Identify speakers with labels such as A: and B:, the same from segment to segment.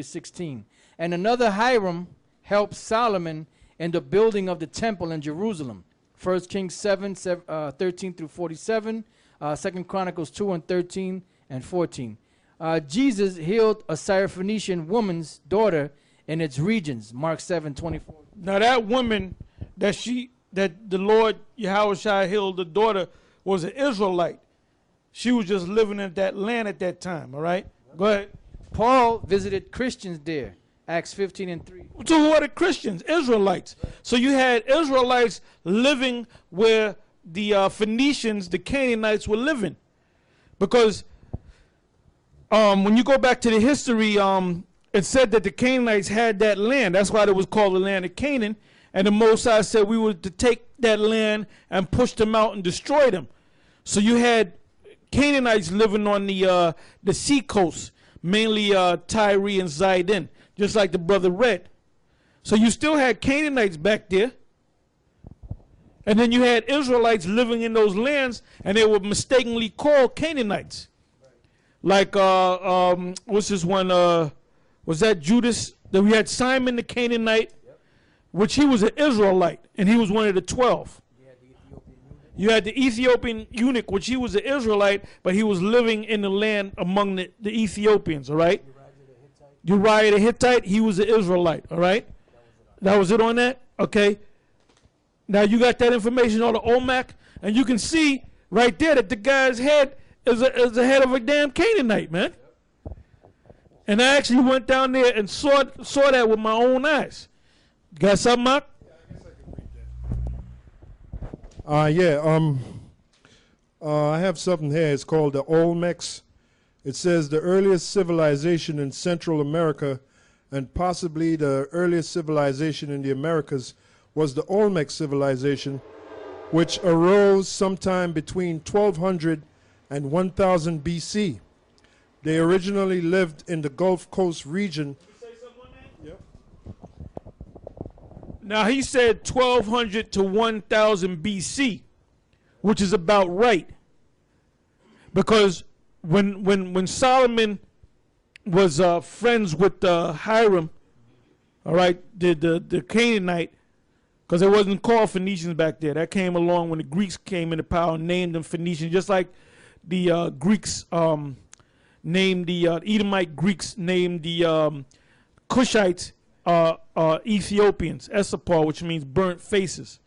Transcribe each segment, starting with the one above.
A: 16. And another Hiram helped Solomon in the building of the temple in Jerusalem. 1 Kings 7, 13 through 47. 2 Chronicles 2 and 13 and 14. Jesus healed a Syrophoenician woman's daughter in its regions. Mark 7, 24.
B: Now that woman that the Lord Yahushua healed the daughter was an Israelite. She was just living in that land at that time, all right? Go ahead.
A: Paul visited Christians there. Acts 15 and 3.
B: So who are the Christians? Israelites. So you had Israelites living where the Phoenicians, the Canaanites were living. Because when you go back to the history, it said that the Canaanites had that land. That's why it was called the land of Canaan. And the Most High said we were to take that land and push them out and destroy them. So you had Canaanites living on the sea coast, mainly Tyre and Zidon, just like the brother read. So you still had Canaanites back there. And then you had Israelites living in those lands, and they were mistakenly called Canaanites. Like, what's this one? Was that Judas? Then we had Simon the Canaanite, which he was an Israelite, and he was one of the 12. You had the Ethiopian eunuch, which he was an Israelite, but he was living in the land among the Ethiopians, all right? Uriah the Hittite, he was an Israelite, all right? That was it on that? Okay. Now you got that information on the Olmec, and you can see right there that the guy's head is the head of a damn Canaanite, man. And I actually went down there and saw that with my own eyes. Got something, Mark?
C: Yeah, I have something here. It's called the Olmecs. It says the earliest civilization in Central America and possibly the earliest civilization in the Americas was the Olmec civilization, which arose sometime between 1200 and 1000 BC. They originally lived in the Gulf Coast region.
B: Yep. Now he said 1200 to 1000 BC, which is about right. Because when Solomon was friends with Hiram, all right, the Canaanite, because it wasn't called Phoenicians back there. That came along when the Greeks came into power and named them Phoenicians, just like the Greeks named the Edomite Greeks named the Cushites Ethiopians, Esapar, which means burnt faces.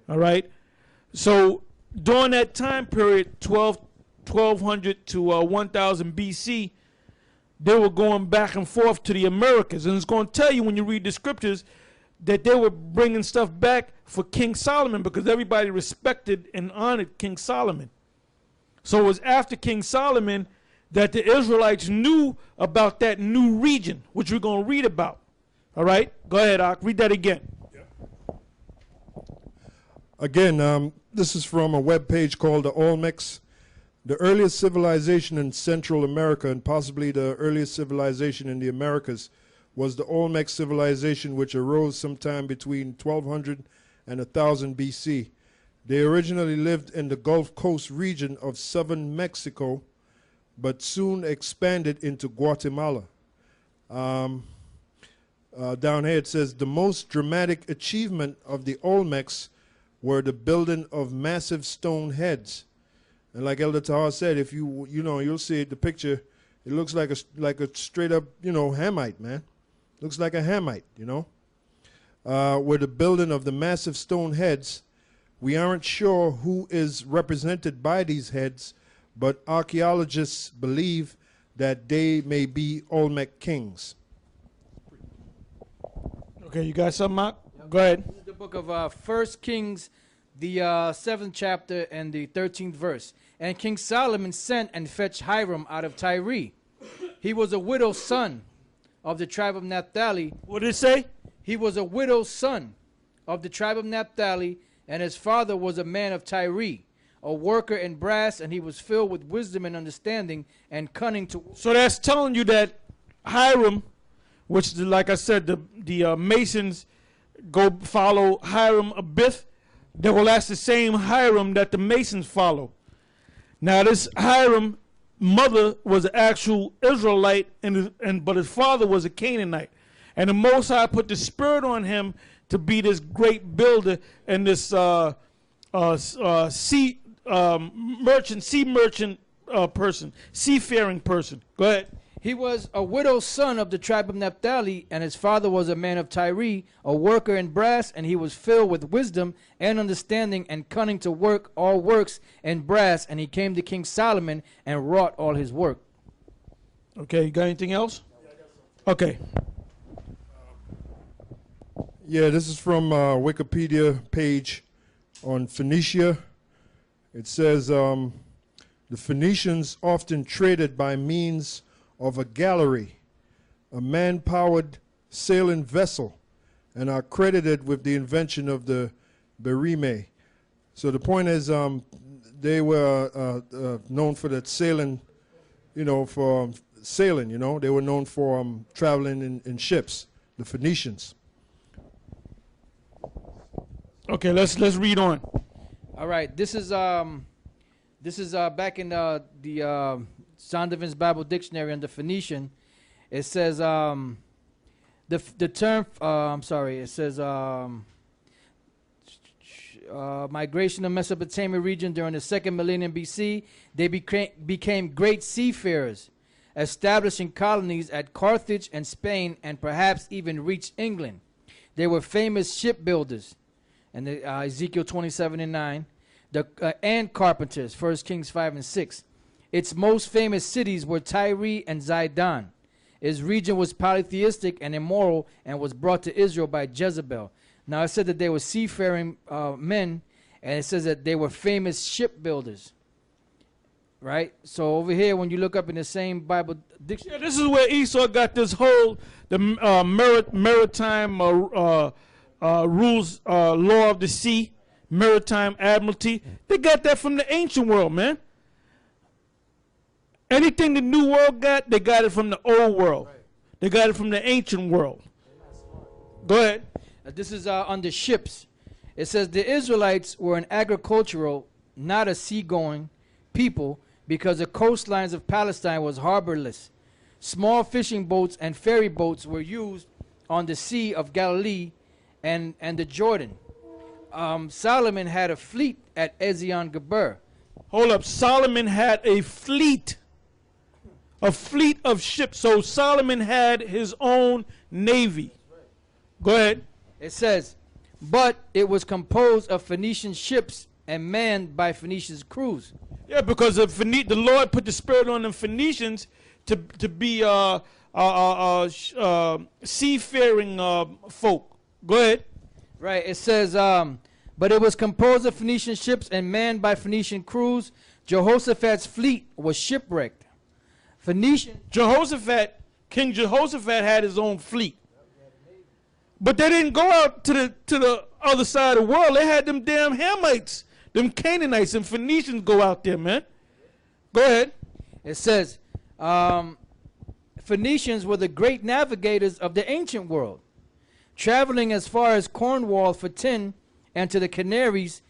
B: All right. So during that time period, 1200 to 1000 BC, they were going back and forth to the Americas, and it's going to tell you when you read the scriptures that they were bringing stuff back for King Solomon because everybody respected and honored King Solomon. So it was after King Solomon that the Israelites knew about that new region, which we're going to read about. All right? Go ahead, Ak. Read that again.
C: Again, this is from a web page called the Olmecs. The earliest civilization in Central America and possibly the earliest civilization in the Americas was the Olmec civilization, which arose sometime between 1200 and 1000 BC. They originally lived in the Gulf Coast region of southern Mexico, but soon expanded into Guatemala. Down here it says, the most dramatic achievement of the Olmecs were the building of massive stone heads. And like Elder Tahar said, if you'll see it, the picture, it looks like a straight up, Hamite, man. Looks like a Hamite, With the building of the massive stone heads, we aren't sure who is represented by these heads, but archaeologists believe that they may be Olmec kings.
B: Okay, you got something, Mark? Yep. Go ahead.
A: This is the book of 1 Kings, the 7th chapter and the 13th verse. And King Solomon sent and fetched Hiram out of Tyre. He was a widow's son of the tribe of Naphtali.
B: What did it say?
A: He was a widow's son of the tribe of Naphtali, and his father was a man of Tyre, a worker in brass, and he was filled with wisdom and understanding and cunning to.
B: So that's telling you that Hiram, which, like I said, the Masons go follow Hiram Abith. Well, that's the same Hiram that the Masons follow. Now this Hiram mother was an actual Israelite, but his father was a Canaanite. And the Most High put the spirit on him to be this great builder and this sea merchant person, seafaring person. Go ahead.
A: He was a widow's son of the tribe of Naphtali, and his father was a man of Tyre, a worker in brass, and he was filled with wisdom and understanding and cunning to work all works in brass, and he came to King Solomon and wrought all his work.
B: Okay, you got anything else? Okay.
C: Yeah, this is from Wikipedia page on Phoenicia. It says the Phoenicians often traded by means of a gallery, a man-powered sailing vessel, and are credited with the invention of the bereme. So the point is they were known for that sailing, for sailing, They were known for traveling in ships, the Phoenicians.
B: Okay, let's read on.
A: All right, this is back in the Zondervan's Bible Dictionary under Phoenician. It says the term. It says migration of Mesopotamia region during the 2nd millennium BC. They became great seafarers, establishing colonies at Carthage and Spain, and perhaps even reached England. They were famous shipbuilders. And Ezekiel 27:9, and carpenters, 1 Kings 5 and 6. Its most famous cities were Tyre and Zidon. Its region was polytheistic and immoral and was brought to Israel by Jezebel. Now it said that they were seafaring men, and it says that they were famous shipbuilders. So over here, when you look up in the same Bible dictionary,
B: this is where Esau got this whole maritime rules, law of the sea, maritime admiralty. They got that from the ancient world, man. Anything the new world got, they got it from the old world. They got it from the ancient world. Go ahead.
A: This is under ships. It says the Israelites were an agricultural, not a seagoing people, because the coastlines of Palestine was harborless. Small fishing boats and ferry boats were used on the Sea of Galilee and the Jordan. Solomon had a fleet at Ezion Geber.
B: Hold up. Solomon had a fleet of ships. So Solomon had his own navy. Go ahead.
A: It says, but it was composed of Phoenician ships and manned by Phoenician crews.
B: Yeah, because the Lord put the spirit on the Phoenicians to be seafaring folk. Go ahead.
A: Right. It says, but it was composed of Phoenician ships and manned by Phoenician crews. Jehoshaphat's fleet was shipwrecked. King Jehoshaphat had his own fleet. But they didn't go out to the other side of the world. They had them damn Hamites, them Canaanites and Phoenicians go out there, man. Go ahead. It says, Phoenicians were the great navigators of the ancient world, traveling as far as Cornwall for tin and to the Canaries.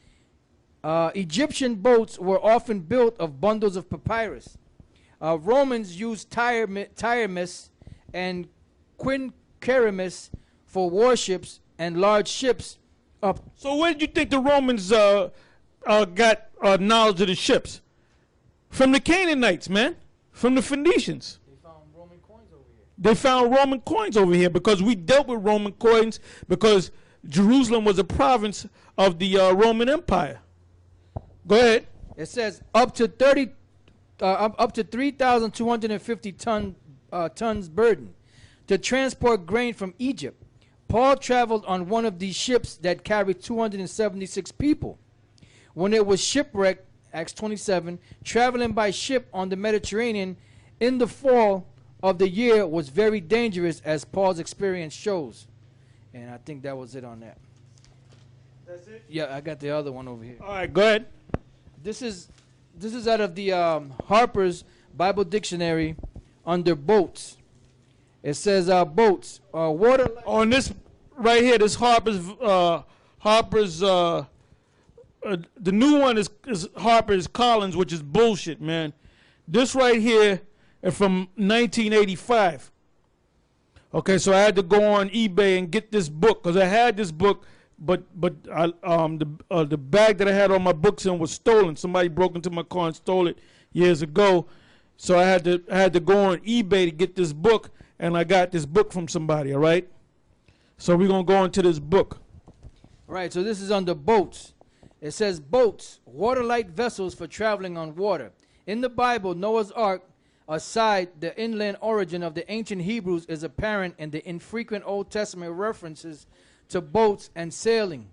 A: Egyptian boats were often built of bundles of papyrus. Romans used Tyremus and Quincaramus for warships and large ships.
B: So where did you think the Romans got knowledge of the ships? From the Canaanites, man. From the Phoenicians.
A: They found Roman coins over here.
B: They found Roman coins over here because we dealt with Roman coins because Jerusalem was a province of the Roman Empire. Go ahead.
A: It says up to 3,250 tons burden to transport grain from Egypt. Paul traveled on one of these ships that carried 276 people. When it was shipwrecked, Acts 27, traveling by ship on the Mediterranean in the fall of the year was very dangerous, as Paul's experience shows. And I think that was it on that.
B: That's it?
A: Yeah, I got the other one over here.
B: All right, go ahead.
A: This is out of the Harper's Bible Dictionary under boats. It says boats, water.
B: On this right here, this Harper's the new one is Harper's Collins, which is bullshit, man. This right here is from 1985. Okay, so I had to go on eBay and get this book because I had this book, but the bag that I had all my books in was stolen. Somebody broke into my car and stole it years ago. So I had to go on eBay to get this book, and I got this book from somebody. All right. So we're gonna go into this book.
A: All right. So this is under boats. It says boats, water-light vessels for traveling on water. In the Bible, Noah's Ark, aside the inland origin of the ancient Hebrews, is apparent in the infrequent Old Testament references to boats and sailing.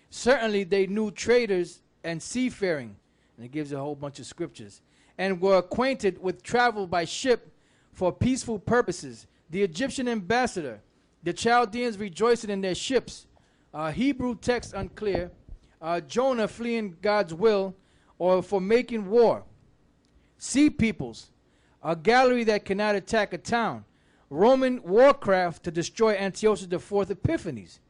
A: Certainly, they knew traders and seafaring, and it gives a whole bunch of scriptures, and were acquainted with travel by ship for peaceful purposes. The Egyptian ambassador, the Chaldeans rejoicing in their ships, Hebrew text unclear, Jonah fleeing God's will, or for making war. Sea peoples, a gallery that cannot attack a town. Roman warcraft to destroy Antiochus IV Epiphanes.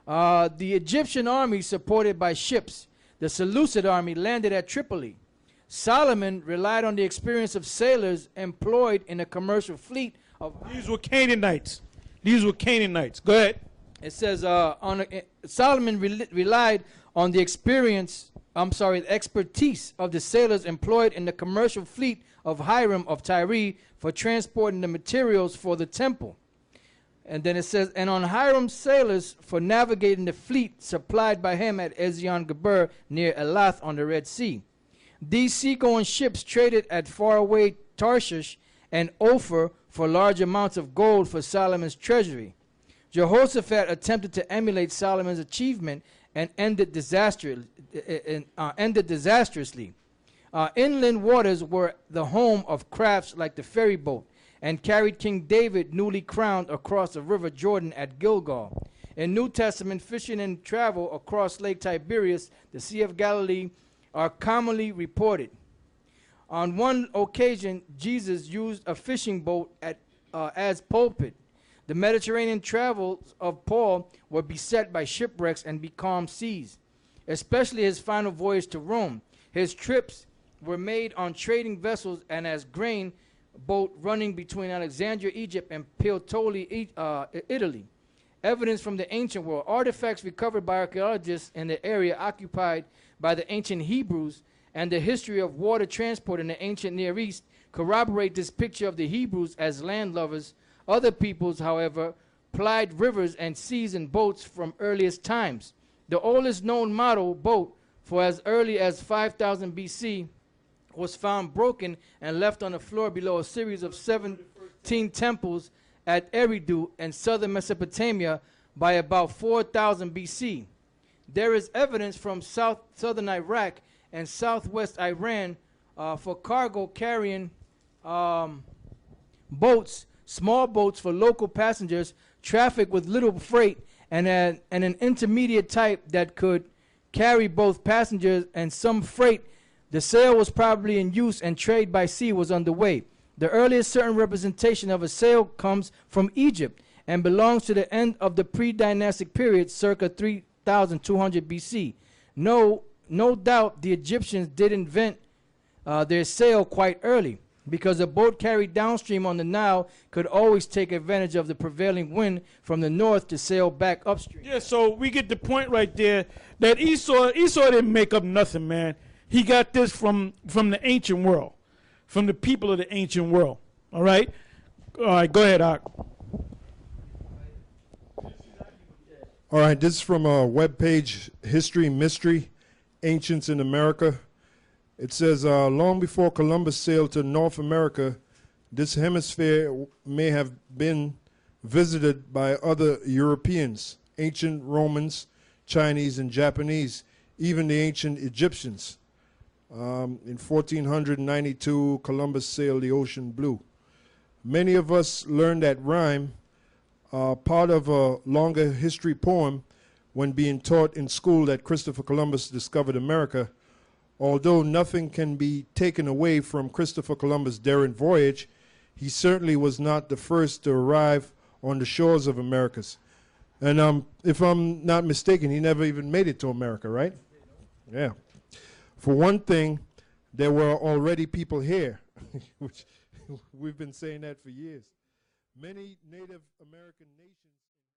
A: The Egyptian army supported by ships. The Seleucid army landed at Tripoli. Solomon relied on the experience of sailors employed in a commercial fleet of...
B: These were Canaanites. These were Canaanites. Go ahead.
A: It says Solomon relied on the expertise of the sailors employed in the commercial fleet of Hiram of Tyre for transporting the materials for the temple. And then it says, and on Hiram's sailors for navigating the fleet supplied by him at Ezion-Geber near Elath on the Red Sea. These seagoing ships traded at faraway Tarshish and Ophir for large amounts of gold for Solomon's treasury. Jehoshaphat attempted to emulate Solomon's achievement and ended disastrously. Inland waters were the home of crafts like the ferry boat, and carried King David, newly crowned, across the river Jordan at Gilgal. In New Testament, fishing and travel across Lake Tiberias, the Sea of Galilee, are commonly reported. On one occasion, Jesus used a fishing boat as pulpit. The Mediterranean travels of Paul were beset by shipwrecks and becalmed seas, especially his final voyage to Rome. His trips were made on trading vessels and as grain boat running between Alexandria, Egypt, and Puteoli, Italy. Evidence from the ancient world. Artifacts recovered by archaeologists in the area occupied by the ancient Hebrews and the history of water transport in the ancient Near East corroborate this picture of the Hebrews as landlubbers. Other peoples, however, plied rivers and seas in boats from earliest times. The oldest known model boat, for as early as 5000 BC, was found broken and left on the floor below a series of 17 temples at Eridu in southern Mesopotamia by about 4000 BC. There is evidence from southern Iraq and southwest Iran for cargo carrying boats, small boats for local passengers, traffic with little freight, and an intermediate type that could carry both passengers and some freight. The sail was probably in use and trade by sea was underway. The earliest certain representation of a sail comes from Egypt and belongs to the end of the pre-dynastic period, circa 3200 BC. No doubt the Egyptians did invent their sail quite early, because a boat carried downstream on the Nile could always take advantage of the prevailing wind from the north to sail back upstream.
B: Yeah, so we get the point right there that Esau didn't make up nothing, man. He got this from the ancient world, from the people of the ancient world. All right? All right, go ahead, Ak.
C: All right, this is from a webpage, History Mystery, Ancients in America. It says, long before Columbus sailed to North America, this hemisphere may have been visited by other Europeans, ancient Romans, Chinese, and Japanese, even the ancient Egyptians. In 1492, Columbus sailed the ocean blue. Many of us learned that rhyme, part of a longer history poem when being taught in school that Christopher Columbus discovered America. Although nothing can be taken away from Christopher Columbus' daring voyage, he certainly was not the first to arrive on the shores of Americas. And if I'm not mistaken, he never even made it to America, right? Yeah. For one thing, there were already people here. which we've been saying that for years. Many Native American nations